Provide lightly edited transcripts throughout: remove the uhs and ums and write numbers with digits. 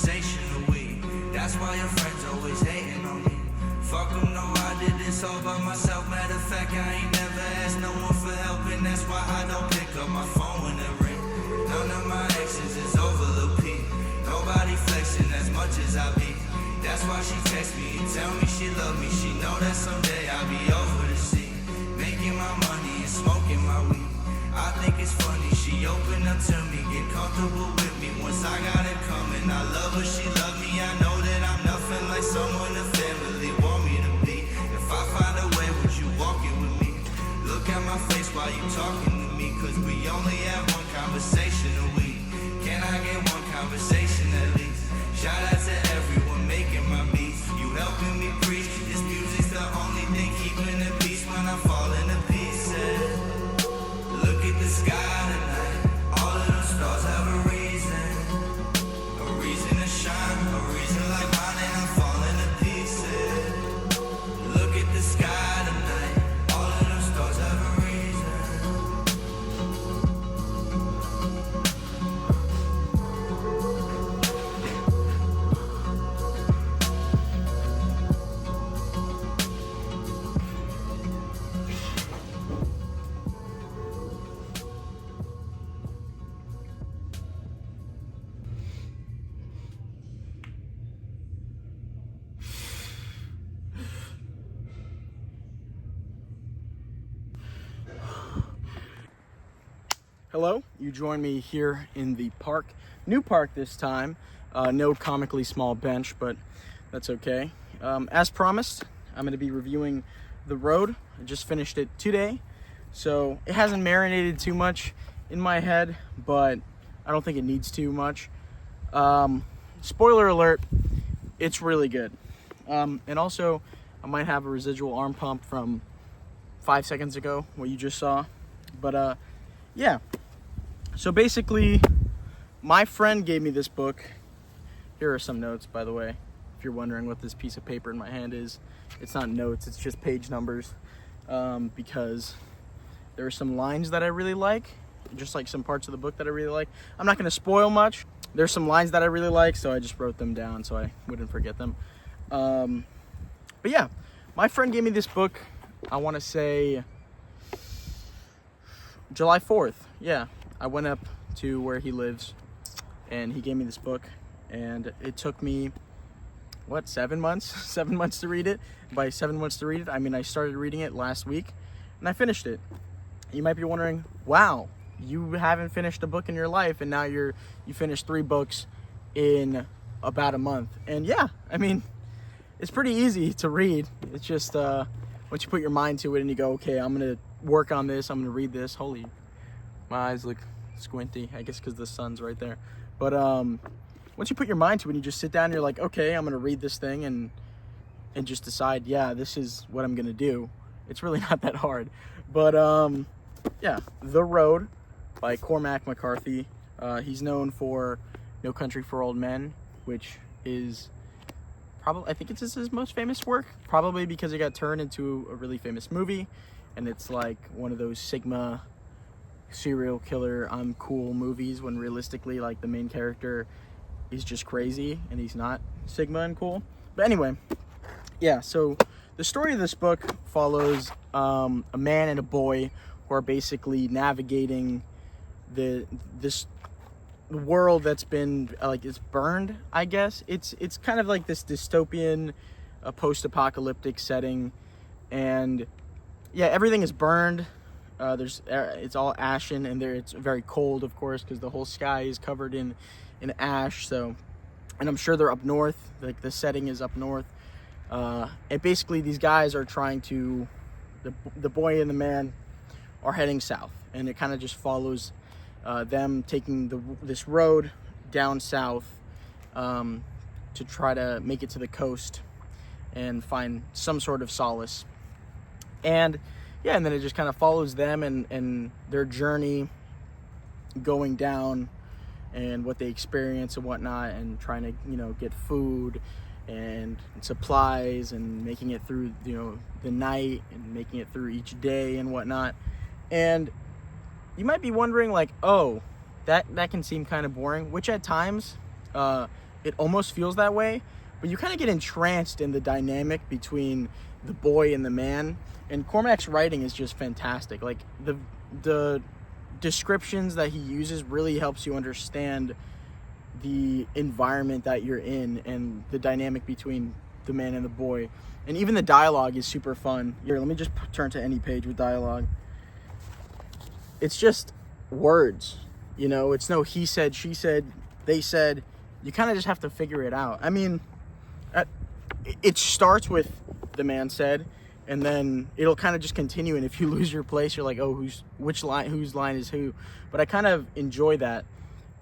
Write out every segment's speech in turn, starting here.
conversational weed. That's why your friends always hating on me. Fuck them, no, I did this all by myself. Matter of fact, I ain't never asked no one for help, and that's why I don't pick up my phone when it ring. None of my exes is over Lil P. Nobody flexing as much as I be. That's why she text me and tell me she love me. She know that someday I'll be over the sea, making my money and smoking my weed. I think it's funny, she opened up to me, get comfortable with me. Once I got it coming, I love her, she love me. I know that I'm nothing like someone the family want me to be. If I find a way, would you walk it with me? Look at my face while you talking to me, cause we only have one conversation a week. Can I get one conversation at least? Shout out to everyone making my beats. You helping me preach, this music's the only thing keeping the peace when I fall into pieces. Look at the sky tonight, all of those stars have a reason to shine, a reason like mine, and I'm falling to pieces. Look at the sky tonight, all of those stars have a reason. Hello, you join me here in the park, new park this time. No comically small bench, but that's okay. As promised, I'm going to be reviewing The Road. I just finished it today, so it hasn't marinated too much in my head, but I don't think it needs too much. Spoiler alert, it's really good. And also, I might have a residual arm pump from 5 seconds ago, what you just saw. But yeah. So basically, my friend gave me this book. Here are some notes, by the way. If you're wondering what this piece of paper in my hand is, it's not notes, it's just page numbers. Because there are some lines that I really like, just like some parts of the book that I really like. I'm not going to spoil much. There's some lines that I really like, so I just wrote them down so I wouldn't forget them. But yeah, my friend gave me this book, I want to say July 4th. Yeah, I went up to where he lives and he gave me this book, and it took me, 7 months? 7 months to read it. By 7 months to read it, I mean I started reading it last week and I finished it. You might be wondering, wow, you haven't finished a book in your life and now you finished 3 books in about a month. And yeah, I mean, it's pretty easy to read. It's just once you put your mind to it and you go, okay, I'm gonna work on this, I'm gonna read this. Holy, my eyes look squinty, I guess because the sun's right there. But once you put your mind to it and you just sit down and you're like, okay, I'm gonna read this thing and just decide, yeah, this is what I'm gonna do. It's really not that hard. But yeah, The Road by Cormac McCarthy. He's known for No Country for Old Men, which is probably, I think it's his most famous work, probably because it got turned into a really famous movie, and it's like one of those Sigma serial killer I'm cool movies, when realistically, like, the main character is just crazy and he's not Sigma and cool. But anyway, yeah, so the story of this book follows a man and a boy who are basically navigating this world that's been it's burned, I guess. It's kind of like this dystopian post-apocalyptic setting, and yeah, everything is burned. It's all ashen, and it's very cold, of course, because the whole sky is covered in ash. So, and I'm sure they're up north, like the setting is up north, and basically these guys are trying to, the boy and the man are heading south, and it kind of just follows them taking this road down south to try to make it to the coast and find some sort of solace. And yeah, and then it just kind of follows them and their journey going down and what they experience and whatnot, and trying to, get food and supplies and making it through, the night and making it through each day and whatnot. And you might be wondering, like, oh, that can seem kind of boring, which at times it almost feels that way, but you kind of get entranced in the dynamic between the boy and the man. And Cormac's writing is just fantastic. Like the descriptions that he uses really helps you understand the environment that you're in and the dynamic between the man and the boy. And even the dialogue is super fun. Here, let me just turn to any page with dialogue. It's just words, you know, it's no he said, she said, they said. You kind of just have to figure it out. I mean, it starts with the man said, and then it'll kind of just continue. And if you lose your place, you're like, oh, whose line is who? But I kind of enjoy that.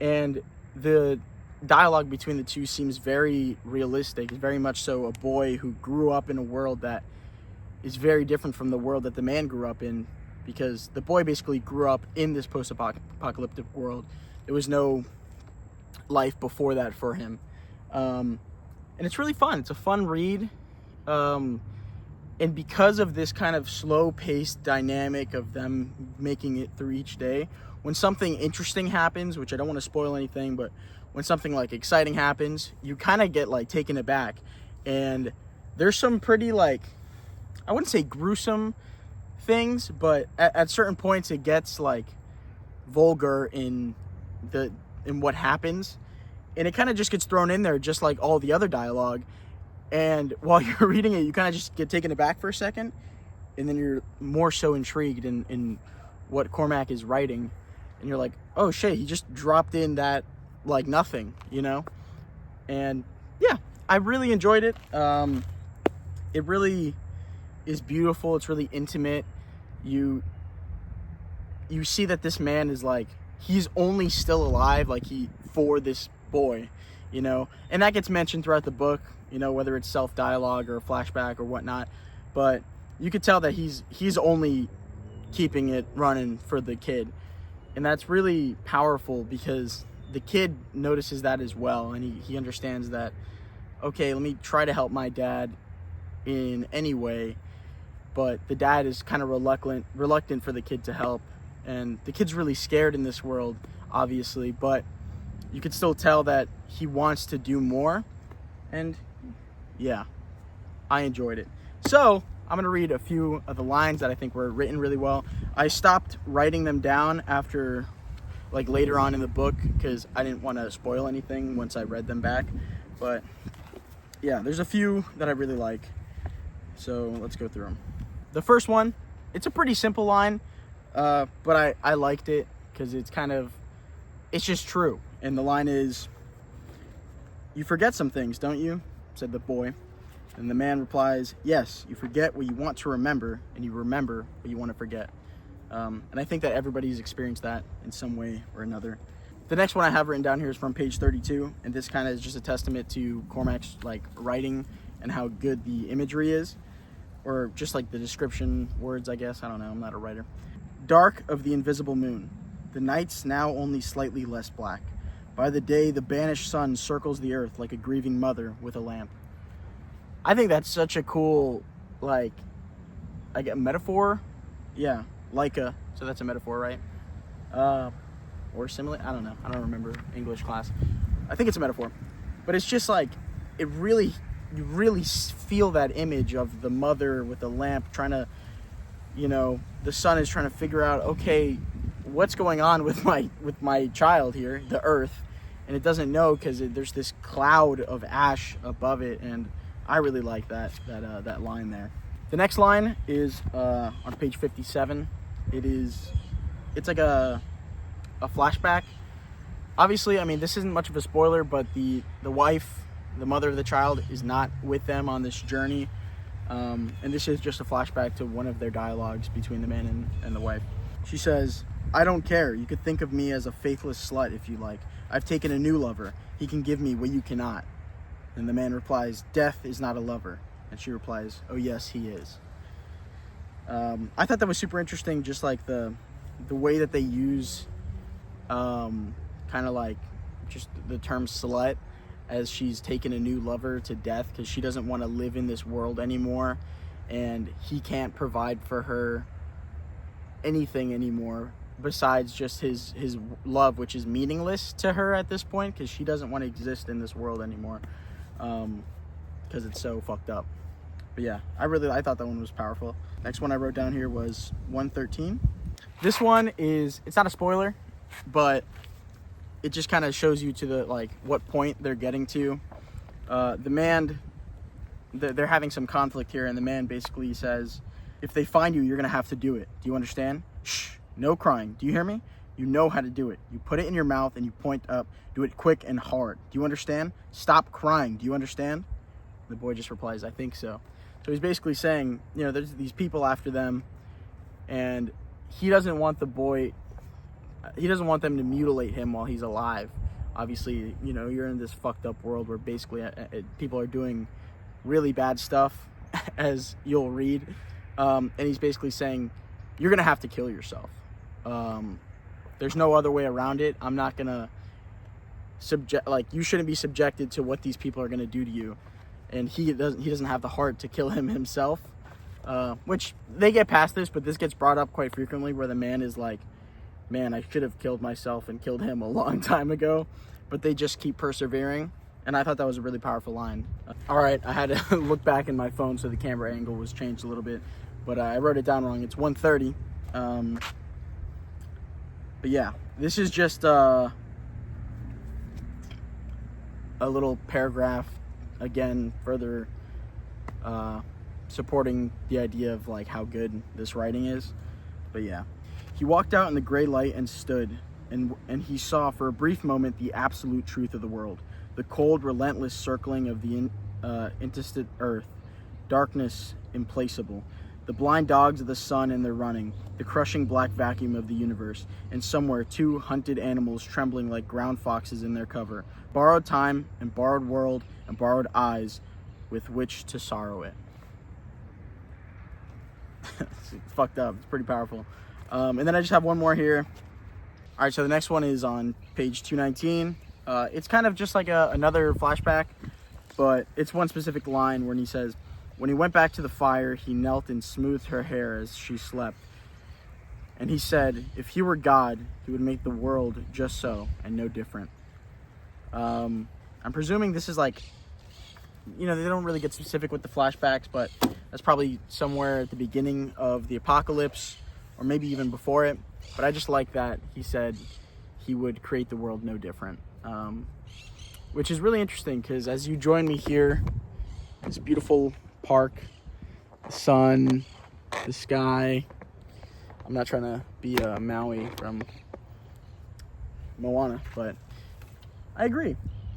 And the dialogue between the two seems very realistic. It's very much so a boy who grew up in a world that is very different from the world that the man grew up in, because the boy basically grew up in this post-apocalyptic world. There was no life before that for him. And it's really fun. It's a fun read. And because of this kind of slow-paced dynamic of them making it through each day, when something interesting happens, which I don't want to spoil anything, but when something like exciting happens, you kind of get like taken aback. And there's some pretty, like, I wouldn't say gruesome things, but at certain points it gets like vulgar in what happens, and it kind of just gets thrown in there just like all the other dialogue. And while you're reading it, you kind of just get taken aback for a second, and then you're more so intrigued in what Cormac is writing, and you're like, oh shit, he just dropped in that like nothing, you know. And yeah, I really enjoyed it. It really is beautiful. It's really intimate. You see that this man is like, he's only still alive like for this boy, you know. And that gets mentioned throughout the book, you know, whether it's self-dialogue or a flashback or whatnot. But you could tell that he's only keeping it running for the kid. And that's really powerful, because the kid notices that as well, and he understands that, okay, let me try to help my dad in any way. But the dad is kind of reluctant for the kid to help. And the kid's really scared in this world, obviously, but you could still tell that he wants to do more. And yeah, I enjoyed it. So I'm going to read a few of the lines that I think were written really well. I stopped writing them down after, like, later on in the book, because I didn't want to spoil anything once I read them back. But yeah, there's a few that I really like. So let's go through them. The first one, it's a pretty simple line, but I liked it because it's just true. And the line is, "You forget some things, don't you?" said the boy. And the man replies, "Yes, you forget what you want to remember, and you remember what you want to forget." And I think that everybody's experienced that in some way or another. The next one I have written down here is from page 32, and this kind of is just a testament to Cormac's like writing and how good the imagery is, or just like the description words, I guess. I don't know, I'm not a writer. "Dark of the invisible moon, the nights now only slightly less black. By the day, the banished sun circles the earth like a grieving mother with a lamp." I think that's such a cool, like a metaphor. Yeah, Leica. So that's a metaphor, right? Or simile. I don't know. I don't remember English class. I think it's a metaphor. But it's just like, you really feel that image of the mother with the lamp trying to, you know, the son is trying to figure out, okay, what's going on with my child here, the earth, and it doesn't know because there's this cloud of ash above it. And I really like that line there. The next line is on page 57. It's like a flashback. Obviously, I mean, this isn't much of a spoiler, but the wife, the mother of the child, is not with them on this journey. And this is just a flashback to one of their dialogues between the man and the wife. She says, "I don't care. You could think of me as a faithless slut if you like. I've taken a new lover. He can give me what you cannot." And the man replies, "Death is not a lover." And she replies, "Oh yes, he is." I thought that was super interesting, just like the way that they use kind of like just the term slut, as she's taken a new lover to death because she doesn't want to live in this world anymore, and he can't provide for her anything anymore besides just his love, which is meaningless to her at this point, because she doesn't want to exist in this world anymore, because it's so fucked up. But yeah, I thought that one was powerful. Next one I wrote down here was 113. This one it's not a spoiler, but it just kind of shows you to the, like, what point they're getting to. The man, they're having some conflict here, and the man basically says, if they find you, you're gonna have to do it. Do you understand? Shh, no crying. Do you hear me? You know how to do it. You put it in your mouth and you point up. Do it quick and hard. Do you understand? Stop crying. Do you understand? The boy just replies, I think so. So he's basically saying, you know, there's these people after them, and he doesn't want them to mutilate him while he's alive. Obviously, you know, you're in this fucked up world where basically people are doing really bad stuff, as you'll read. And he's basically saying, you're going to have to kill yourself. There's no other way around it. I'm not going to you shouldn't be subjected to what these people are going to do to you. And he doesn't have the heart to kill him himself, which they get past this, but this gets brought up quite frequently, where the man is like, man, I should have killed myself and killed him a long time ago, but they just keep persevering. And I thought that was a really powerful line. All right, I had to look back in my phone, so the camera angle was changed a little bit, but I wrote it down wrong. It's 130. But yeah, this is just a little paragraph, again, further supporting the idea of, like, how good this writing is. But yeah, he walked out in the gray light and stood, and he saw for a brief moment the absolute truth of the world, the cold, relentless circling of the intestate earth, darkness implacable, the blind dogs of the sun and their running, the crushing black vacuum of the universe, and somewhere 2 hunted animals trembling like ground foxes in their cover, borrowed time and borrowed world and borrowed eyes with which to sorrow it. It's fucked up. It's pretty powerful. And then I just have one more here. All right, so the next one is on page 219. It's kind of just like another flashback, but it's one specific line when he says, when he went back to the fire, he knelt and smoothed her hair as she slept. And he said, if he were God, he would make the world just so and no different. I'm presuming this is like, you know, they don't really get specific with the flashbacks, but that's probably somewhere at the beginning of the apocalypse, or maybe even before it. But I just like that he said he would create the world no different, which is really interesting, because as you join me here, this beautiful park, the sun, the sky. I'm not trying to be Maui from Moana, but I agree.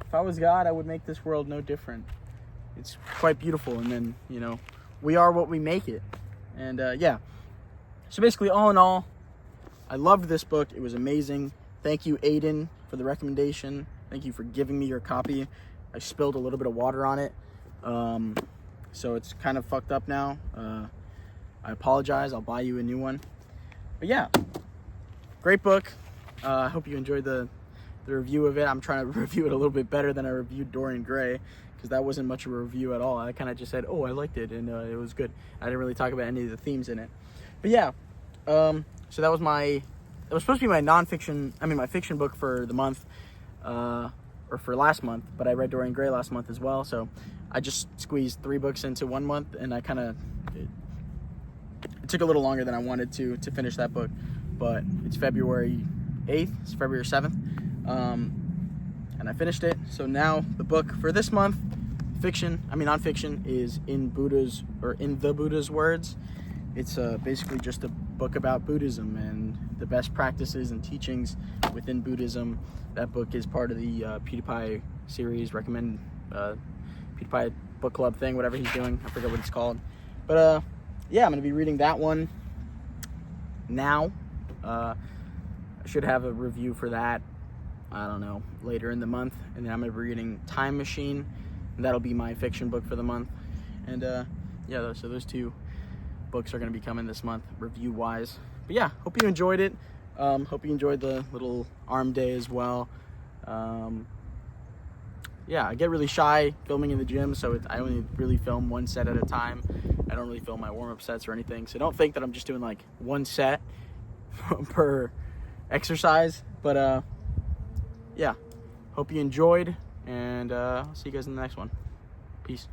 If I was God, I would make this world no different. It's quite beautiful, and then, you know, we are what we make it. And yeah, so basically, all in all, I loved this book. It was amazing. Thank you, Aiden, for the recommendation. Thank you for giving me your copy. I spilled a little bit of water on it, so it's kind of fucked up now. I apologize. I'll buy you a new one. But yeah, great book. I hope you enjoyed the review of it. I'm trying to review it a little bit better than I reviewed Dorian Gray, because that wasn't much of a review at all. I kind of just said, oh, I liked it, and it was good. I didn't really talk about any of the themes in it. But yeah, so that was supposed to be my fiction book for the month, or for last month, but I read Dorian Gray last month as well, so I just squeezed 3 books into 1 month, and I kind of, it took a little longer than I wanted to finish that book, but it's February 8th, it's February 7th, and I finished it. So now the book for this month, nonfiction, is In the Buddha's Words. It's basically just a book about Buddhism and the best practices and teachings within Buddhism. That book is part of the PewDiePie series, PewDiePie book club thing, whatever he's doing. I forget what it's called. But yeah, I'm going to be reading that one now. I should have a review for that, I don't know, later in the month. And then I'm going to be reading Time Machine, and that'll be my fiction book for the month. And yeah, so those 2 books are going to be coming this month, review-wise. But yeah, hope you enjoyed it. Hope you enjoyed the little arm day as well. Yeah, I get really shy filming in the gym, so I only really film 1 set at a time. I don't really film my warm-up sets or anything, so don't think that I'm just doing like 1 set per exercise. But yeah, hope you enjoyed, and I'll see you guys in the next one. Peace.